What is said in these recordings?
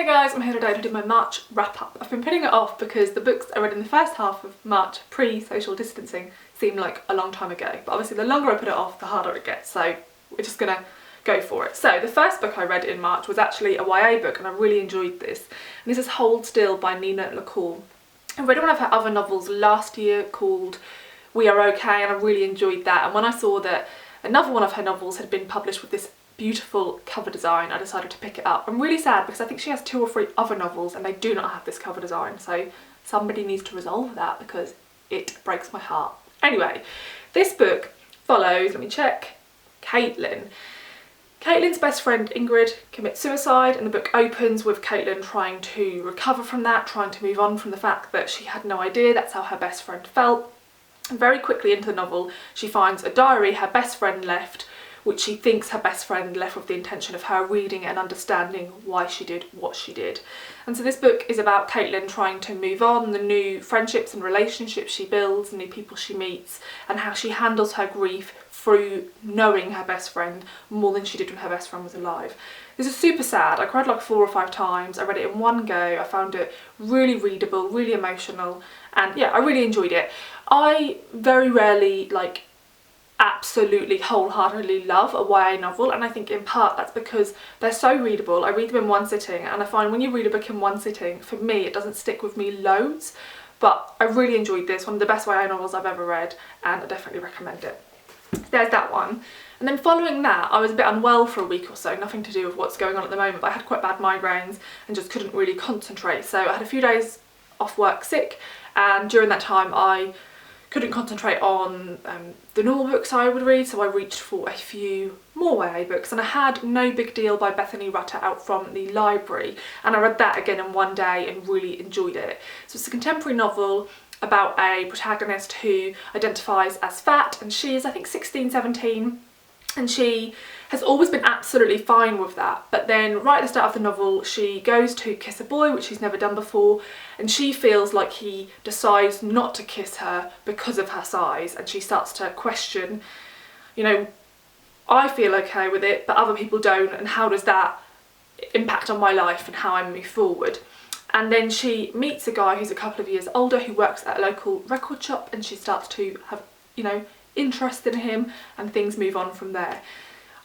guys, I'm here today to do my March wrap up. I've been putting it off because the books I read in the first half of March, pre-social distancing, seem like a long time ago. But obviously the longer I put it off, the harder it gets, so we're just gonna go for it. So the first book I read in March was actually a YA book, and I really enjoyed this. And this is Hold Still by Nina LaCour. I read one of her other novels last year called We Are Okay, and I really enjoyed that. And when I saw that another one of her novels had been published with this beautiful cover design, I decided to pick it up. I'm really sad because I think she has 2 or 3 other novels and they do not have this cover design, so somebody needs to resolve that because it breaks my heart. Anyway, this book follows, let me check, Caitlin. Caitlin's best friend Ingrid commits suicide, and the book opens with Caitlin trying to recover from that, trying to move on from the fact that she had no idea that's how her best friend felt. And very quickly into the novel she finds a diary her best friend left, which she thinks her best friend left with the intention of her reading and understanding why she did what she did. And so this book is about Caitlin trying to move on, the new friendships and relationships she builds, the new people she meets, and how she handles her grief through knowing her best friend more than she did when her best friend was alive. This is super sad. I cried like 4 or 5 times. I read it in one go. I found it really readable, really emotional, and yeah, I really enjoyed it. I very rarely absolutely wholeheartedly love a YA novel, and I think in part that's because they're so readable. I read them in one sitting, and I find when you read a book in one sitting, for me it doesn't stick with me loads, but I really enjoyed this, one of the best YA novels I've ever read, and I definitely recommend it. There's that one. And then following that, I was a bit unwell for a week or so, nothing to do with what's going on at the moment, but I had quite bad migraines and just couldn't really concentrate, so I had a few days off work sick, and during that time I couldn't concentrate on the normal books I would read, so I reached for a few more YA books, and I had No Big Deal by Bethany Rutter out from the library, and I read that again in one day and really enjoyed it. So it's a contemporary novel about a protagonist who identifies as fat, and she is I think 16, 17, and she has always been absolutely fine with that, but then right at the start of the novel she goes to kiss a boy, which she's never done before, and she feels like he decides not to kiss her because of her size, and she starts to question, you know, I feel okay with it but other people don't, and how does that impact on my life and how I move forward. And then she meets a guy who's a couple of years older who works at a local record shop, and she starts to have, you know, interest in him, and things move on from there.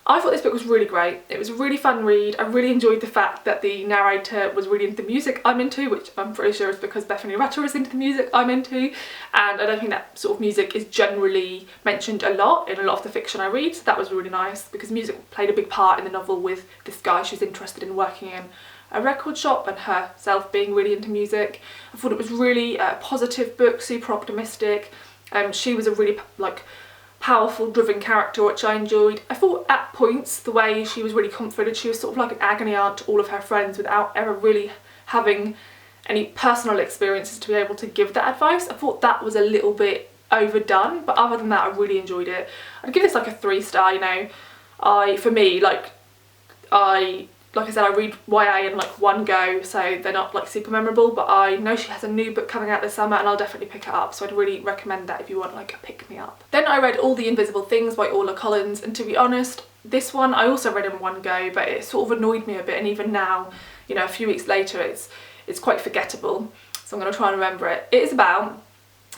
I thought this book was really great. It was a really fun read. I really enjoyed the fact that the narrator was really into the music I'm into, which I'm pretty sure is because Bethany Rutter is into the music I'm into, and I don't think that sort of music is generally mentioned a lot in a lot of the fiction I read, so that was really nice because music played a big part in the novel with this guy she's interested in working in a record shop and herself being really into music. I thought it was really a positive book, super optimistic. She was a really powerful, driven character, which I enjoyed. I thought at points the way she was really confident, she was sort of like an agony aunt to all of her friends without ever really having any personal experiences to be able to give that advice. I thought that was a little bit overdone, but other than that I really enjoyed it. I'd give this like a 3-star, you know. For me, like I said, I read YA in like one go, so they're not like super memorable, but I know she has a new book coming out this summer and I'll definitely pick it up, so I'd really recommend that if you want like a pick-me-up. Then I read All the Invisible Things by Orlagh Collins, and to be honest, this one I also read in one go, but it sort of annoyed me a bit, and even now, you know, a few weeks later, it's quite forgettable, so I'm going to try and remember it. It is about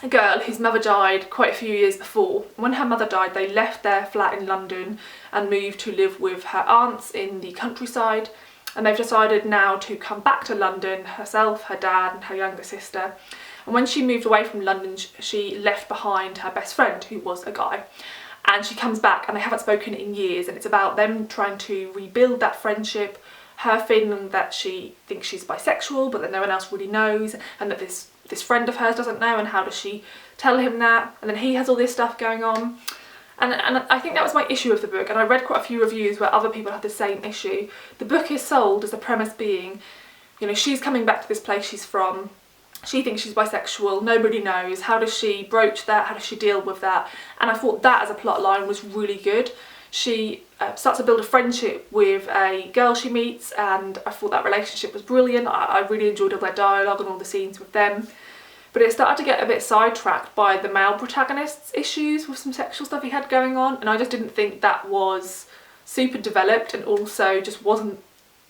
a girl whose mother died quite a few years before. When her mother died, they left their flat in London and moved to live with her aunts in the countryside, and they've decided now to come back to London, herself, her dad and her younger sister. And when she moved away from London, she left behind her best friend, who was a guy, and she comes back and they haven't spoken in years, and it's about them trying to rebuild that friendship, her feeling that she thinks she's bisexual but that no one else really knows, and that this friend of hers doesn't know, and how does she tell him that, and then he has all this stuff going on. And I think that was my issue with the book, and I read quite a few reviews where other people had the same issue. The book is sold as the premise being, you know, she's coming back to this place she's from, she thinks she's bisexual, nobody knows, how does she broach that, how does she deal with that, and I thought that as a plot line was really good. She starts to build a friendship with a girl she meets, and I thought that relationship was brilliant. I really enjoyed all their dialogue and all the scenes with them. But it started to get a bit sidetracked by the male protagonist's issues with some sexual stuff he had going on, and I just didn't think that was super developed, and also just wasn't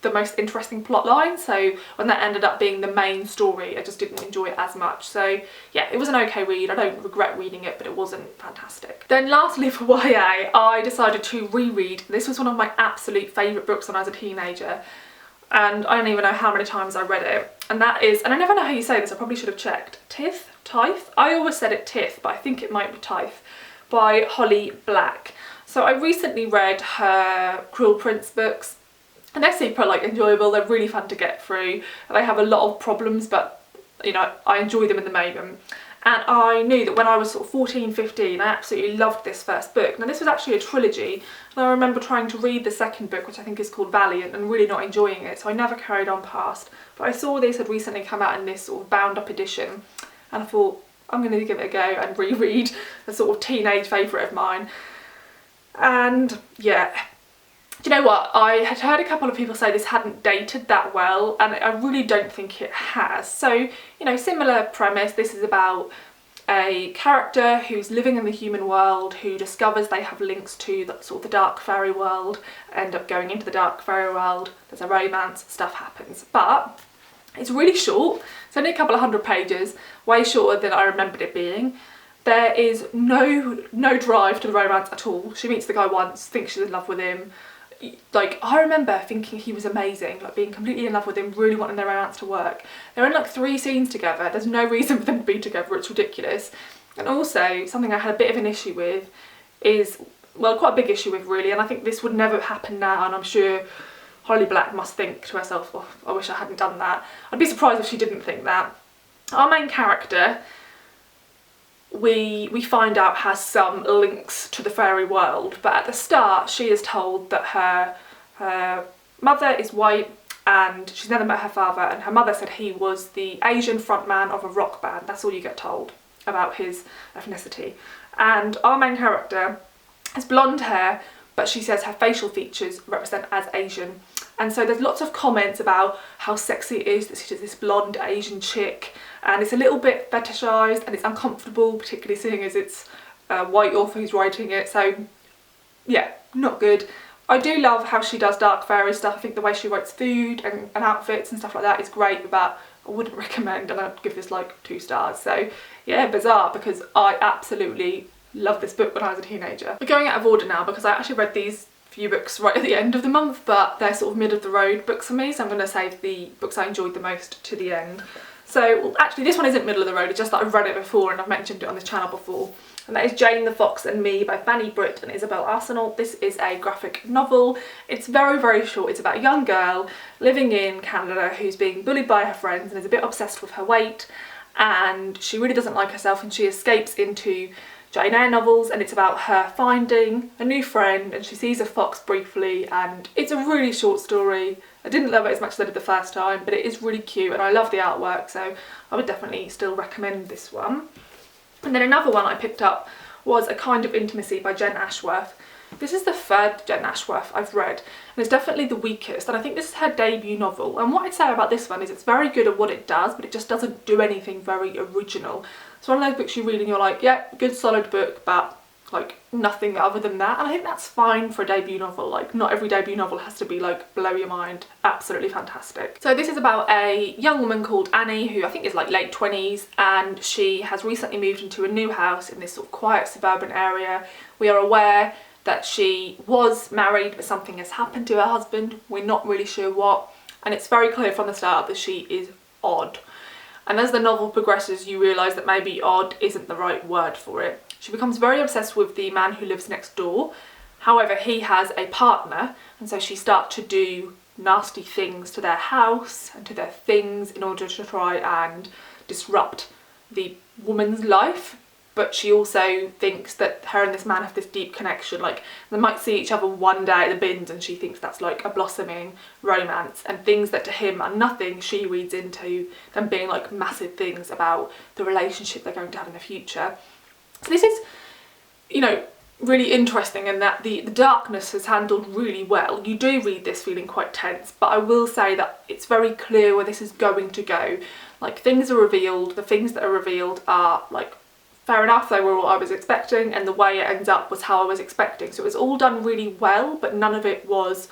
the most interesting plot line, so when that ended up being the main story I just didn't enjoy it as much. So yeah, it was an okay read. I don't regret reading it, but it wasn't fantastic. Then lastly for YA, I decided to reread, this was one of my absolute favourite books when I was a teenager, and I don't even know how many times I read it, and that is, and I never know how you say this, I probably should have checked, Tithe? I always said it Tithe, but I think it might be Tithe, by Holly Black. So I recently read her Cruel Prince books, and they're super like enjoyable, they're really fun to get through. They have a lot of problems, but you know, I enjoy them in the moment. And I knew that when I was sort of 14, 15, I absolutely loved this first book. Now this was actually a trilogy, and I remember trying to read the second book, which I think is called Valiant, and really not enjoying it, so I never carried on past. But I saw this had recently come out in this sort of bound up edition, and I thought, I'm going to give it a go and reread a sort of teenage favourite of mine. And yeah, do you know what, I had heard a couple of people say this hadn't dated that well, and I really don't think it has. So, you know, similar premise. This is about a character who's living in the human world, who discovers they have links to the sort of the dark fairy world, end up going into the dark fairy world, there's a romance, stuff happens. But it's really short, it's only a couple of 100 pages, way shorter than I remembered it being. There is no drive to the romance at all. She meets the guy once, thinks she's in love with him. Like, I remember thinking he was amazing, like being completely in love with him, really wanting their romance to work. They're in like 3 scenes together, there's no reason for them to be together, it's ridiculous. And also, something I had a bit of an issue with is, well, quite a big issue with really, and I think this would never happen now, and I'm sure Holly Black must think to herself, oh, I wish I hadn't done that. I'd be surprised if she didn't think that. Our main character, we find out, has some links to the fairy world, but at the start she is told that her mother is white and she's never met her father, and her mother said he was the Asian frontman of a rock band. That's all you get told about his ethnicity. And our main character has blonde hair, but she says her facial features represent as Asian. And so there's lots of comments about how sexy it is that she's this blonde Asian chick, and it's a little bit fetishised and it's uncomfortable, particularly seeing as it's a white author who's writing it. So yeah, not good. I do love how she does dark fairy stuff. I think the way she writes food and outfits and stuff like that is great, but I wouldn't recommend, and I'd give this like 2 stars. So yeah, bizarre, because I absolutely love this book when I was a teenager. We're going out of order now because I actually read these few books right at the end of the month, but they're sort of mid of the road books for me, so I'm going to save the books I enjoyed the most to the end. So, well, actually this one isn't middle of the road, it's just that I've read it before and I've mentioned it on this channel before, and that is Jane the Fox and Me by Fanny, Britt and Isabelle Arsenault. This is a graphic novel. It's very, very short. It's about a young girl living in Canada who's being bullied by her friends and is a bit obsessed with her weight, and she really doesn't like herself, and she escapes into Jane Eyre novels, and it's about her finding a new friend, and she sees a fox briefly, and it's a really short story. I didn't love it as much as I did the first time, but it is really cute and I love the artwork, so I would definitely still recommend this one. And then another one I picked up was A Kind of Intimacy by Jenn Ashworth. This is the 3rd Jenn Ashworth I've read, and it's definitely the weakest, and I think this is her debut novel. And what I'd say about this one is it's very good at what it does, but it just doesn't do anything very original. It's one of those books you read and you're like, yeah, good solid book, but like nothing other than that. And I think that's fine for a debut novel. Like, not every debut novel has to be like blow your mind. Absolutely fantastic. So this is about a young woman called Annie, who I think is like late 20s, and she has recently moved into a new house in this sort of quiet suburban area. We are aware that she was married, but something has happened to her husband. We're not really sure what, and it's very clear from the start that she is odd. And as the novel progresses, you realise that maybe odd isn't the right word for it. She becomes very obsessed with the man who lives next door. However, he has a partner, and so she starts to do nasty things to their house and to their things in order to try and disrupt the woman's life. But she also thinks that her and this man have this deep connection. Like, they might see each other one day at the bins, and she thinks that's like a blossoming romance, and things that to him are nothing, she reads into them being like massive things about the relationship they're going to have in the future. So this is, you know, really interesting in that the darkness is handled really well. You do read this feeling quite tense, but I will say that it's very clear where this is going to go. Like, things are revealed, the things that are revealed are like, fair enough, they were what I was expecting, and the way it ends up was how I was expecting. So it was all done really well, but none of it was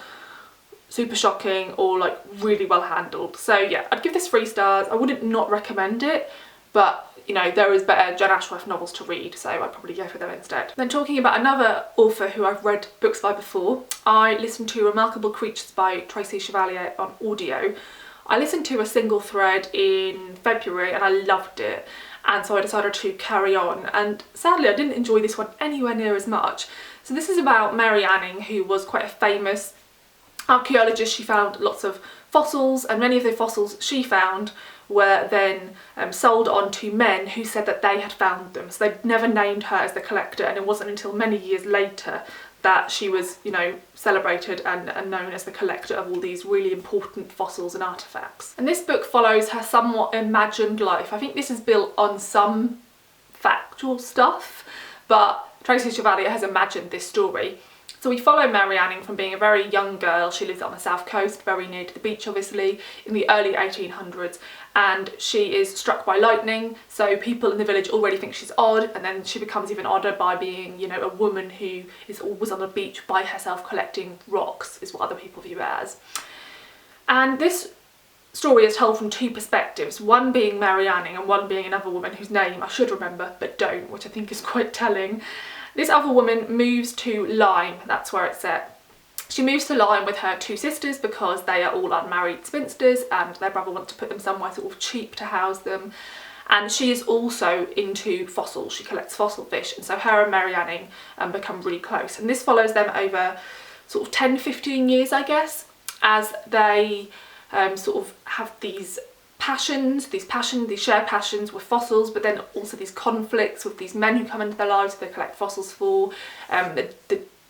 super shocking or like really well handled. So yeah, I'd give this 3 stars. I wouldn't not recommend it, but you know, there is better Jenn Ashworth novels to read, so I'd probably go for them instead. Then talking about another author who I've read books by before, I listened to Remarkable Creatures by Tracy Chevalier on audio. I listened to a single thread in February and I loved it, and so I decided to carry on, and sadly I didn't enjoy this one anywhere near as much. So this is about Mary Anning, who was quite a famous archaeologist. She found lots of fossils, and many of the fossils she found were then sold on to men who said that they had found them. So they'd never named her as the collector, and it wasn't until many years later that she was, you know, celebrated and known as the collector of all these really important fossils and artefacts. And this book follows her somewhat imagined life. I think this is built on some factual stuff, but Tracy Chevalier has imagined this story. So we follow Mary Anning from being a very young girl. She lives on the south coast, very near to the beach obviously, in the early 1800s, and she is struck by lightning, so people in the village already think she's odd, and then she becomes even odder by being, you know, a woman who is always on the beach by herself collecting rocks, is what other people view it as. And this story is told from 2 perspectives, one being Mary Anning and one being another woman whose name I should remember but don't, which I think is quite telling. This other woman moves to Lyme, that's where it's set. She moves to Lyme with her 2 sisters because they are all unmarried spinsters and their brother wants to put them somewhere sort of cheap to house them. And she is also into fossils, she collects fossil fish, and so her and Mary Anning become really close. And this follows them over sort of 10-15 years, I guess, as they sort of have these these shared passions with fossils, but then also these conflicts with these men who come into their lives who they collect fossils for.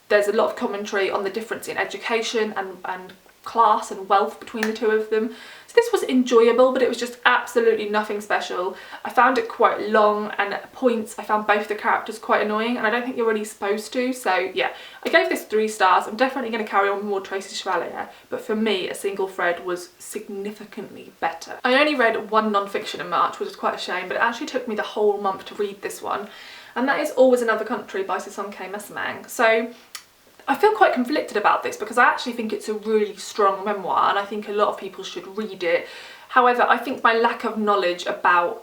There's a lot of commentary on the difference in education and class and wealth between the 2 of them. So this was enjoyable, but it was just absolutely nothing special. I found it quite long, and at points I found both the characters quite annoying, and I don't think you're really supposed to. So yeah, I gave this 3 stars. I'm definitely going to carry on with more Tracy Chevalier, but for me a single thread was significantly better. I only read 1 non-fiction in March, which is quite a shame, but it actually took me the whole month to read this one, and that is Always Another Country by Sisonke Msimang. So I feel quite conflicted about this because I actually think it's a really strong memoir and I think a lot of people should read it. However, I think my lack of knowledge about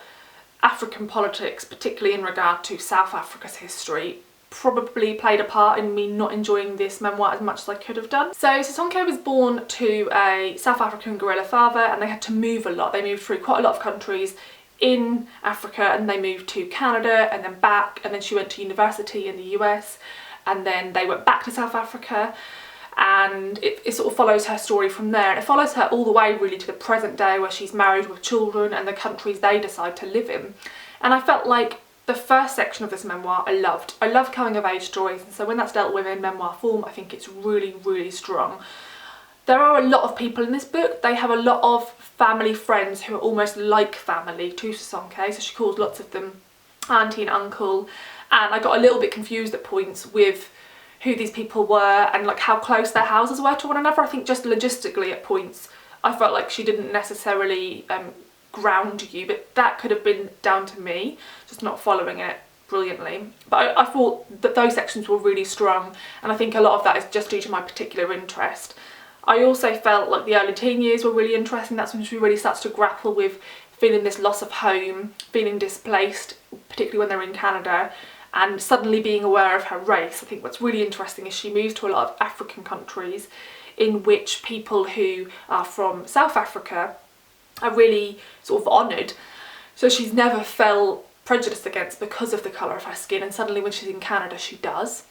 African politics, particularly in regard to South Africa's history, probably played a part in me not enjoying this memoir as much as I could have done. So Sisonke was born to a South African guerrilla father, and they had to move a lot. They moved through quite a lot of countries in Africa, and they moved to Canada and then back, and then she went to university in the US, and then they went back to South Africa, and it sort of follows her story from there, and it follows her all the way really to the present day where she's married with children and the countries they decide to live in. And I felt like the first section of this memoir I loved. I love coming of age stories, and so when that's dealt with in memoir form, I think it's really, really strong. There are a lot of people in this book. They have a lot of family friends who are almost like family to Sisonke, so she calls lots of them auntie and uncle, and I got a little bit confused at points with who these people were and like how close their houses were to one another. I think just logistically at points I felt like she didn't necessarily ground you, but that could have been down to me just not following it brilliantly. But I thought that those sections were really strong, and I think a lot of that is just due to my particular interest. I also felt like the early teen years were really interesting. That's when she really starts to grapple with feeling this loss of home, feeling displaced, particularly when they're in Canada, and suddenly being aware of her race. I think what's really interesting is she moves to a lot of African countries in which people who are from South Africa are really sort of honoured. So she's never felt prejudiced against because of the colour of her skin, and suddenly when she's in Canada she does.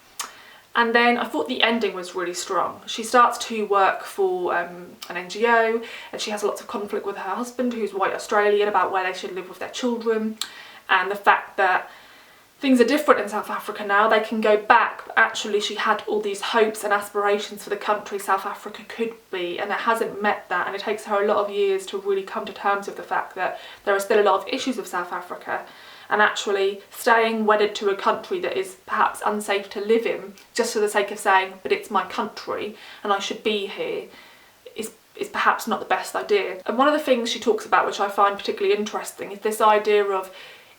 And then I thought the ending was really strong. She starts to work for an NGO, and she has lots of conflict with her husband, who's white Australian, about where they should live with their children, and the fact that things are different in South Africa now. They can go back, but actually she had all these hopes and aspirations for the country South Africa could be, and it hasn't met that, and it takes her a lot of years to really come to terms with the fact that there are still a lot of issues with South Africa, and actually staying wedded to a country that is perhaps unsafe to live in just for the sake of saying, but it's my country and I should be here, is perhaps not the best idea. And one of the things she talks about, which I find particularly interesting, is this idea of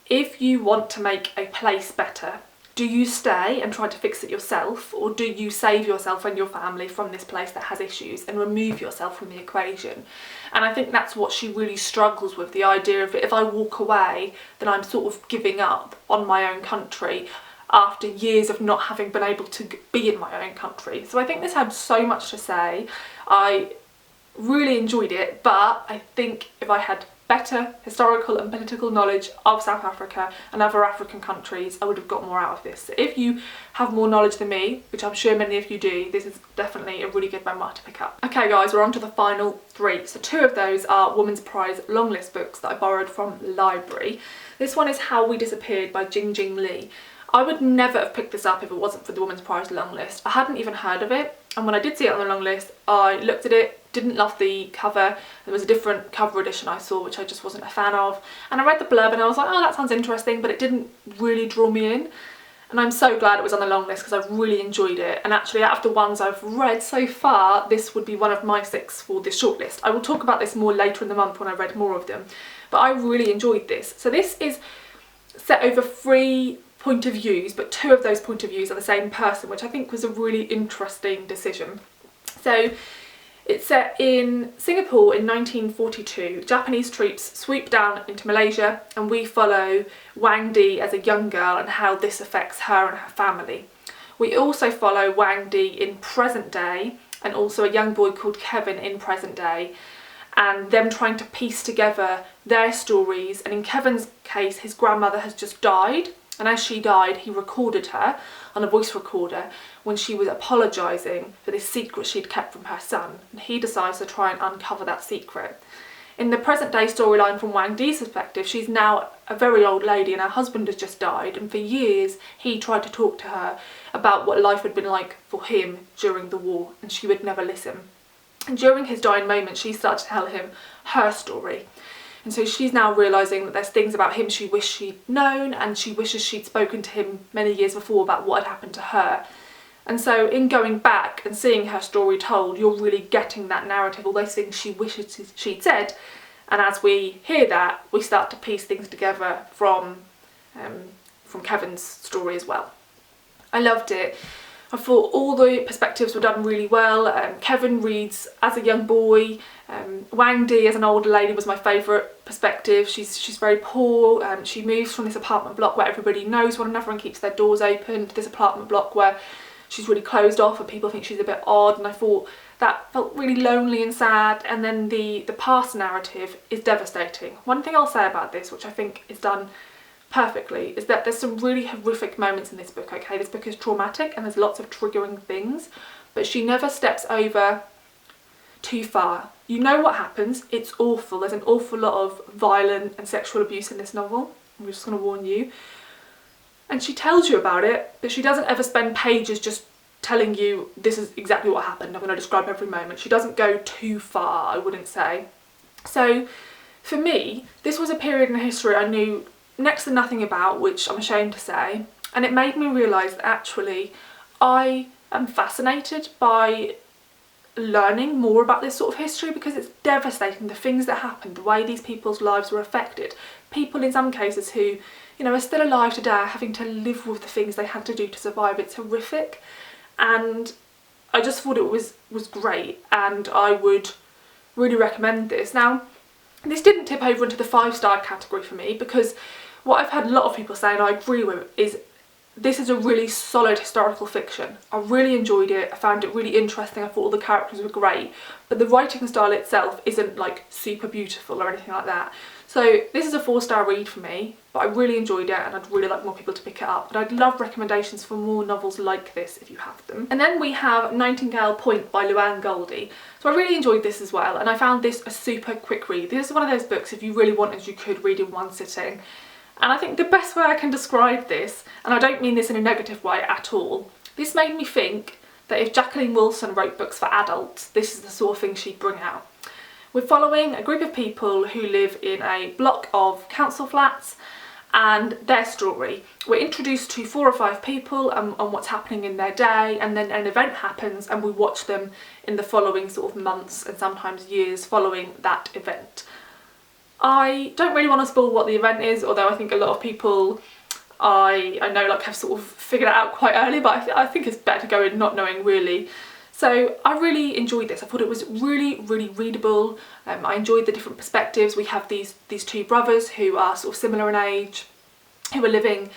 if you want to make a place better, Do you stay and try to fix it yourself, or do you save yourself and your family from this place that has issues and remove yourself from the equation? And I think that's what she really struggles with, the idea of if I walk away, then I'm sort of giving up on my own country after years of not having been able to be in my own country. So I think this had so much to say. I really enjoyed it, but I think if I had better historical and political knowledge of South Africa and other African countries, I would have got more out of this. So if you have more knowledge than me, which I'm sure many of you do, this is definitely a really good memoir to pick up. Okay guys, we're on to the final 3. So 2 of those are Women's Prize long list books that I borrowed from the library. This one is How We Disappeared by Jing-Jing Lee. I would never have picked this up if it wasn't for the Women's Prize long list. I hadn't even heard of it, and when I did see it on the long list, I looked at it, didn't love the cover. There was a different cover edition I saw which I just wasn't a fan of, and I read the blurb and I was like, oh, that sounds interesting, but it didn't really draw me in. And I'm so glad it was on the long list because I've really enjoyed it, and actually out of the ones I've read so far, this would be one of my 6 for this shortlist. I will talk about this more later in the month when I read more of them, but I really enjoyed this. So this is set over 3 point of views, but 2 of those point of views are the same person, which I think was a really interesting decision. So it's set in Singapore in 1942. Japanese troops sweep down into Malaysia, and we follow Wang Di as a young girl and how this affects her and her family. We also follow Wang Di in present day, and also a young boy called Kevin in present day, and them trying to piece together their stories. And in Kevin's case, his grandmother has just died, and as she died, he recorded her on a voice recorder when she was apologising for this secret she'd kept from her son, and he decides to try and uncover that secret. In the present day storyline from Wang Di's perspective, she's now a very old lady and her husband has just died, and for years he tried to talk to her about what life had been like for him during the war, and she would never listen. And during his dying moment, she started to tell him her story. And so she's now realising that there's things about him she wished she'd known, and she wishes she'd spoken to him many years before about what had happened to her. And so in going back and seeing her story told, you're really getting that narrative, all those things she wishes she'd said. And as we hear that, we start to piece things together from Kevin's story as well. I loved it. I thought all the perspectives were done really well. Kevin reads as a young boy. Wang Di as an older lady was my favourite perspective. She's very poor. She moves from this apartment block where everybody knows one another and keeps their doors open to this apartment block where she's really closed off and people think she's a bit odd, and I thought that felt really lonely and sad. And then the past narrative is devastating. One thing I'll say about this, which I think is done perfectly, is that there's some really horrific moments in this book, okay? This book is traumatic and there's lots of triggering things, but she never steps over too far. You know what happens, it's awful. There's an awful lot of violent and sexual abuse in this novel, I'm just going to warn you. And she tells you about it, but she doesn't ever spend pages just telling you this is exactly what happened, I'm going to describe every moment. She doesn't go too far, I wouldn't say. So for me, this was a period in history I knew next to nothing about, which I'm ashamed to say, and it made me realise that actually I am fascinated by learning more about this sort of history, because it's devastating, the things that happened, the way these people's lives were affected. People in some cases who, you know, are still alive today are having to live with the things they had to do to survive. It's horrific, and I just thought it was great, and I would really recommend this. Now, this didn't tip over into the 5-star category for me, because what I've had a lot of people say, and I agree with, is this is a really solid historical fiction. I really enjoyed it, I found it really interesting, I thought all the characters were great, but the writing style itself isn't like super beautiful or anything like that. So this is a 4-star read for me, but I really enjoyed it and I'd really like more people to pick it up. And I'd love recommendations for more novels like this if you have them. And then we have Nightingale Point by Luan Goldie. So I really enjoyed this as well, and I found this a super quick read. This is one of those books, if you really wanted, you could read in one sitting. And I think the best way I can describe this, and I don't mean this in a negative way at all, this made me think that if Jacqueline Wilson wrote books for adults, this is the sort of thing she'd bring out. We're following a group of people who live in a block of council flats and their story. We're introduced to 4 or 5 people and what's happening in their day, and then an event happens and we watch them in the following sort of months and sometimes years following that event. I don't really want to spoil what the event is, although I think a lot of people I know like have sort of figured it out quite early, but I think it's better to go in not knowing really. So I really enjoyed this. I thought it was really, really readable. I enjoyed the different perspectives. We have these two brothers who are sort of similar in age, who are living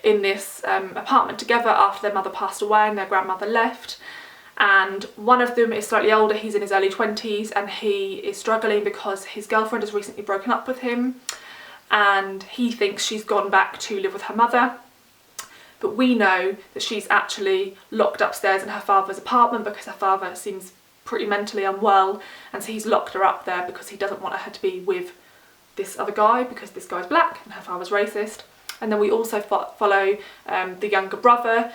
in this apartment together after their mother passed away and their grandmother left. And one of them is slightly older, he's in his early 20s, and he is struggling because his girlfriend has recently broken up with him and he thinks she's gone back to live with her mother. But we know that she's actually locked upstairs in her father's apartment because her father seems pretty mentally unwell, and so he's locked her up there because he doesn't want her to be with this other guy because this guy's black and her father's racist. And then we also follow the younger brother,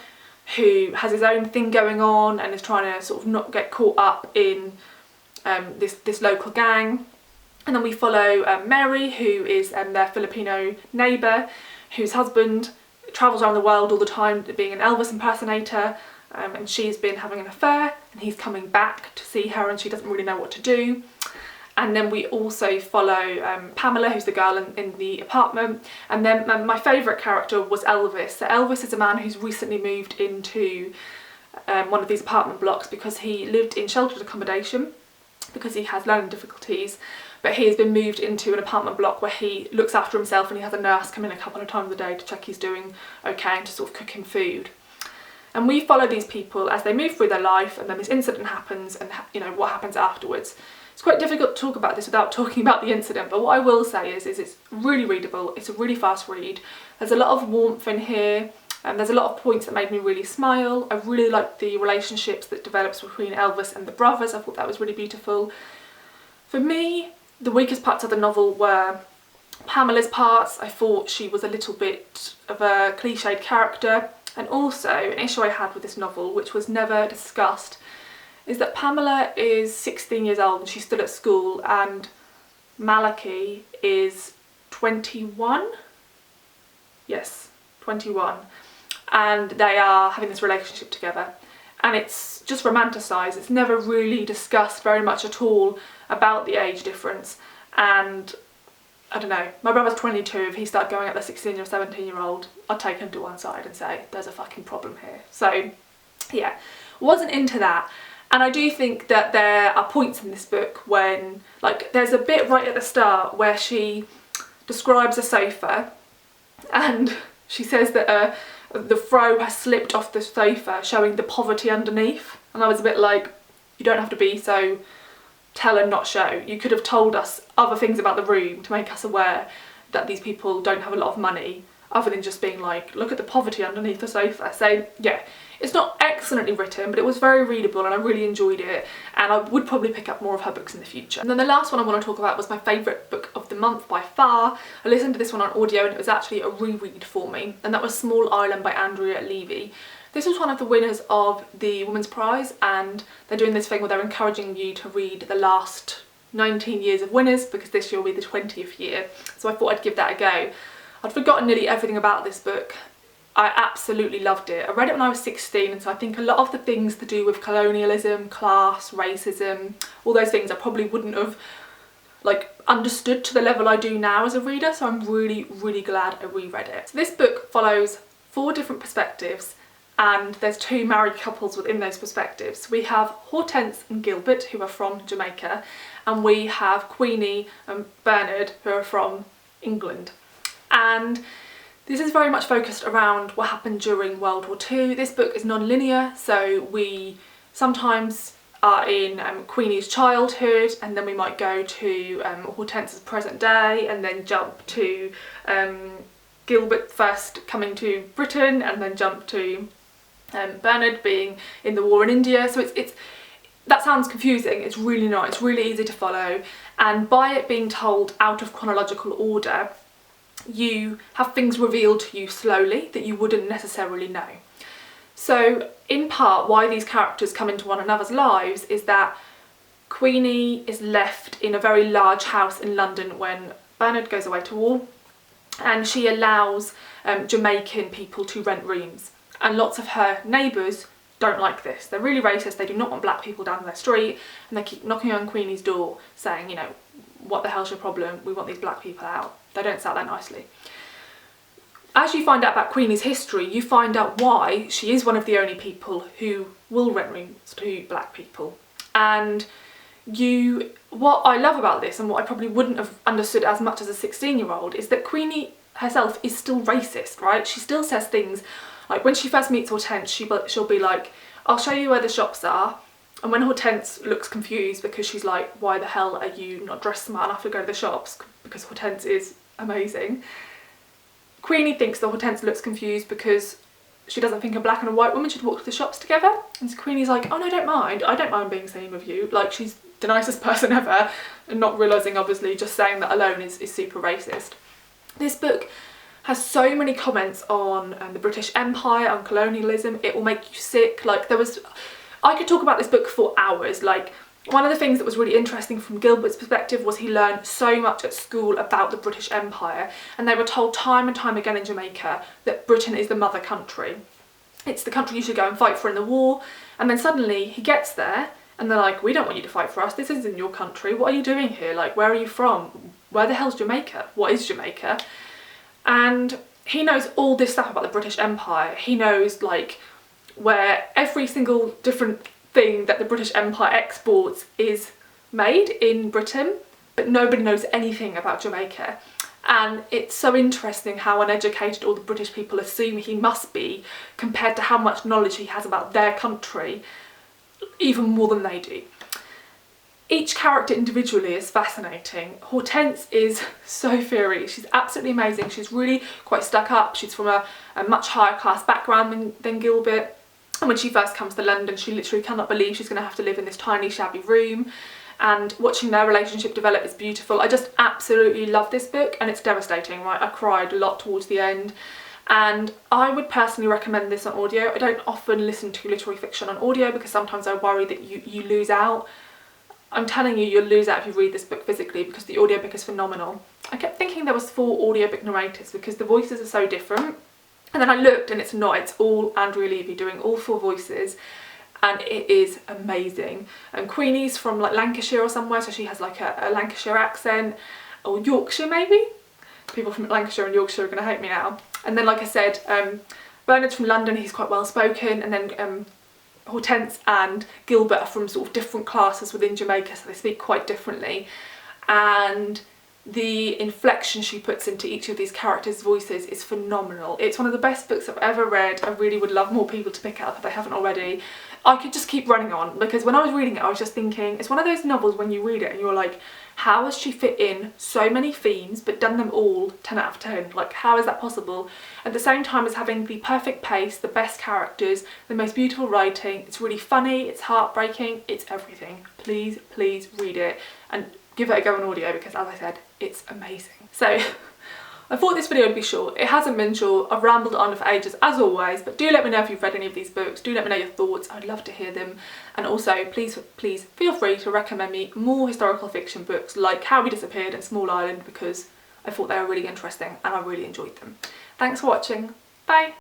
who has his own thing going on and is trying to sort of not get caught up in this local gang. And then we follow Mary, who is their Filipino neighbour, whose husband travels around the world all the time being an Elvis impersonator, and she's been having an affair and he's coming back to see her and she doesn't really know what to do. And then we also follow Pamela, who's the girl in the apartment. And then my favourite character was Elvis. So Elvis is a man who's recently moved into one of these apartment blocks because he lived in sheltered accommodation because he has learning difficulties. But he has been moved into an apartment block where he looks after himself and he has a nurse come in a couple of times a day to check he's doing okay and to sort of cook him food. And we follow these people as they move through their life, and then this incident happens and what happens afterwards. It's quite difficult to talk about this without talking about the incident, but what I will say is it's really readable, it's a really fast read, there's a lot of warmth in here, and there's a lot of points that made me really smile. I really liked the relationships that develops between Elvis and the brothers. I thought that was really beautiful. For me, the weakest parts of the novel were Pamela's parts. I thought she was a little bit of a cliched character, and also an issue I had with this novel, which was never discussed, is that Pamela is 16 years old and she's still at school, and Malachi is 21? Yes, 21. And they are having this relationship together. And it's just romanticised. It's never really discussed very much at all about the age difference. And I don't know, my brother's 22, if he started going at the 16 or 17 year old, I'd take him to one side and say, there's a fucking problem here. So yeah, wasn't into that. And I do think that there are points in this book when, like, there's a bit right at the start where she describes a sofa and she says that the throw has slipped off the sofa, showing the poverty underneath. And I was a bit like, you don't have to be so tell and not show. You could have told us other things about the room to make us aware that these people don't have a lot of money, other than just being like, look at the poverty underneath the sofa. So yeah, it's not excellently written, but it was very readable and I really enjoyed it, and I would probably pick up more of her books in the future. And then the last one I want to talk about was my favourite book of the month by far. I listened to this one on audio and it was actually a reread for me, and that was Small Island by Andrea Levy. This was one of the winners of the Women's Prize, and they're doing this thing where they're encouraging you to read the last 19 years of winners, because this year will be the 20th year. So I thought I'd give that a go. I'd forgotten nearly everything about this book. I absolutely loved it. I read it when I was 16, and so I think a lot of the things to do with colonialism, class, racism, all those things I probably wouldn't have understood to the level I do now as a reader, so I'm really, really glad I reread it. So this book follows 4 different perspectives, and there's 2 married couples within those perspectives. We have Hortense and Gilbert, who are from Jamaica, and we have Queenie and Bernard, who are from England. And this is very much focused around what happened during World War II. This book is non-linear, so we sometimes are in Queenie's childhood, and then we might go to Hortense's present day, and then jump to Gilbert first coming to Britain, and then jump to Bernard being in the war in India. So that sounds confusing. It's really not. It's really easy to follow, and by it being told out of chronological order, you have things revealed to you slowly that you wouldn't necessarily know. So in part, why these characters come into one another's lives is that Queenie is left in a very large house in London when Bernard goes away to war, and she allows Jamaican people to rent rooms, and lots of her neighbours don't like this. They're really racist, they do not want black people down their street, and they keep knocking on Queenie's door saying, you know, what the hell's your problem? We want these black people out. They don't say that nicely. as you find out about Queenie's history, you find out why she is one of the only people who will rent rooms to black people. And what I love about this, and what I probably wouldn't have understood as much as a 16-year-old, is that Queenie herself is still racist, right? She still says things like, when she first meets Hortense, she'll be like, I'll show you where the shops are. And when Hortense looks confused because she's like, why the hell are you not dressed smart enough to go to the shops? Because Hortense is amazing. Queenie thinks that Hortense looks confused because she doesn't think a black and a white woman should walk to the shops together. And so Queenie's like, oh no, don't mind. I don't mind being seen with you. Like, she's the nicest person ever, and not realising, obviously, just saying that alone is super racist. This book has so many comments on the British Empire, on colonialism. It will make you sick. Like, I could talk about this book for hours. Like, one of the things that was really interesting from Gilbert's perspective was he learned so much at school about the British Empire, and they were told time and time again in Jamaica that Britain is the mother country. It's the country you should go and fight for in the war. And then suddenly he gets there and they're like, we don't want you to fight for us. This isn't your country. What are you doing here? Like, where are you from? Where the hell's Jamaica? What is Jamaica? And he knows all this stuff about the British Empire. He knows, like, where every single different thing that the British Empire exports is made in Britain, but nobody knows anything about Jamaica. And it's so interesting how uneducated all the British people assume he must be compared to how much knowledge he has about their country, even more than they do. Each character individually is fascinating. Hortense is so fiery. She's absolutely amazing. She's really quite stuck up. She's from a much higher class background than Gilbert. And when she first comes to London, she literally cannot believe she's going to have to live in this tiny shabby room. And watching their relationship develop is beautiful. I just absolutely love this book, and it's devastating, right? I cried a lot towards the end. And I would personally recommend this on audio. I don't often listen to literary fiction on audio because sometimes I worry that you lose out. I'm telling you, you'll lose out if you read this book physically, because the audiobook is phenomenal. I kept thinking there was 4 audiobook narrators because the voices are so different. And then I looked and it's not, it's all Andrea Levy doing all 4 voices, and it is amazing. And Queenie's from like Lancashire or somewhere, so she has like a Lancashire accent, or Yorkshire maybe? People from Lancashire and Yorkshire are going to hate me now. And then, like I said, Bernard's from London, he's quite well spoken, and then Hortense and Gilbert are from sort of different classes within Jamaica, so they speak quite differently. And the inflection she puts into each of these characters' voices is phenomenal. It's one of the best books I've ever read. I really would love more people to pick it up if they haven't already. I could just keep running on, because when I was reading it I was just thinking, it's one of those novels when you read it and you're like, how has she fit in so many themes but done them all 10 out of 10? Like, how is that possible? At the same time as having the perfect pace, the best characters, the most beautiful writing. It's really funny, it's heartbreaking, it's everything. Please, please read it and give it a go on audio, because as I said, it's amazing. So I thought this video would be short. It hasn't been short. I've rambled on for ages as always, but do let me know if you've read any of these books. Do let me know your thoughts. I'd love to hear them. And also please feel free to recommend me more historical fiction books like How We Disappeared and Small Island, because I thought they were really interesting and I really enjoyed them. Thanks for watching. Bye.